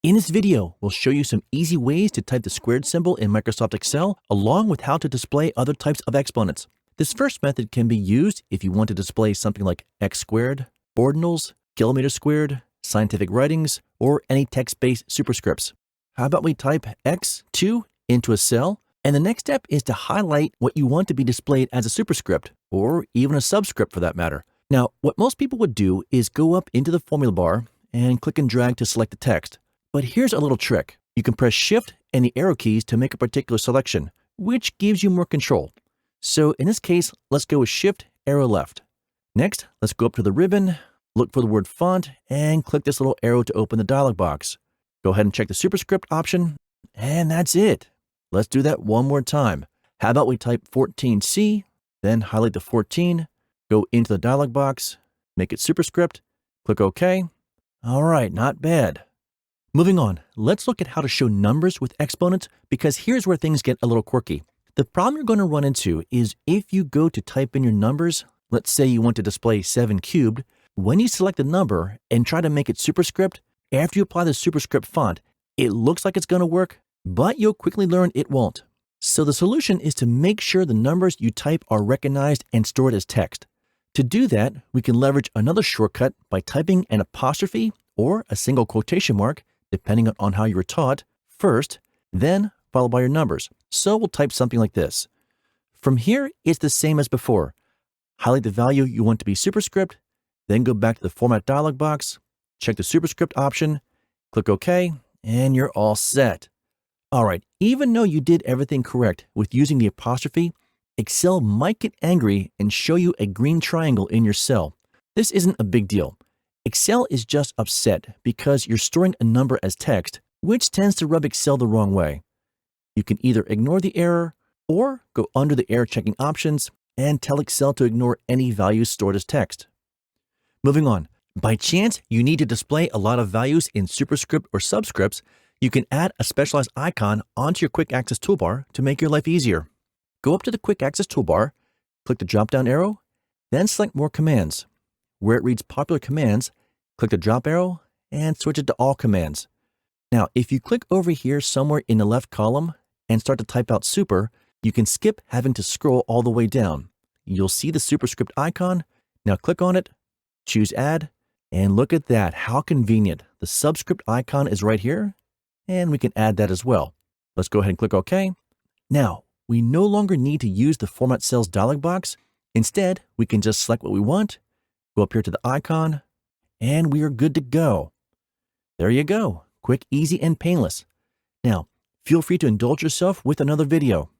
In this video, we'll show you some easy ways to type the squared symbol in Microsoft Excel, along with how to display other types of exponents. This first method can be used if you want to display something like x squared, ordinals, kilometers squared, scientific writings, or any text-based superscripts. How about we type x2 into a cell, and the next step is to highlight what you want to be displayed as a superscript, or even a subscript for that matter. Now, what most people would do is go up into the formula bar and click and drag to select the text. But here's a little trick. You can press Shift and the arrow keys to make a particular selection, which gives you more control. So in this case, let's go with Shift, arrow left. Next, let's go up to the ribbon, look for the word font, and click this little arrow to open the dialog box. Go ahead and check the superscript option, and that's it. Let's do that one more time. How about we type 14C, then highlight the 14, go into the dialog box, make it superscript, click OK. All right, not bad. Moving on, let's look at how to show numbers with exponents, because here's where things get a little quirky. The problem you're going to run into is if you go to type in your numbers, let's say you want to display 7 cubed, when you select the number and try to make it superscript, after you apply the superscript font, it looks like it's going to work, but you'll quickly learn it won't. So the solution is to make sure the numbers you type are recognized and stored as text. To do that, we can leverage another shortcut by typing an apostrophe or a single quotation mark, depending on how you were taught, first, then followed by your numbers. So we'll type something like this. From here, it's the same as before. Highlight the value you want to be superscript, then go back to the Format dialog box, check the superscript option, click OK, and you're all set. All right, even though you did everything correct with using the apostrophe, Excel might get angry and show you a green triangle in your cell. This isn't a big deal. Excel is just upset because you're storing a number as text, which tends to rub Excel the wrong way. You can either ignore the error or go under the error checking options and tell Excel to ignore any values stored as text. Moving on, by chance you need to display a lot of values in superscript or subscripts, you can add a specialized icon onto your quick access toolbar to make your life easier. Go up to the quick access toolbar, click the drop-down arrow, then select More Commands. Where it reads Popular Commands, click the drop arrow and switch it to All Commands. Now, if you click over here somewhere in the left column and start to type out super, you can skip having to scroll all the way down. You'll see the superscript icon. Now click on it, choose Add, and look at that. How convenient. The subscript icon is right here, and we can add that as well. Let's go ahead and click OK. Now, we no longer need to use the Format Cells dialog box. Instead, we can just select what we want, go up here to the icon, and we are good to go. There you go. Quick, easy, and painless. Now, feel free to indulge yourself with another video.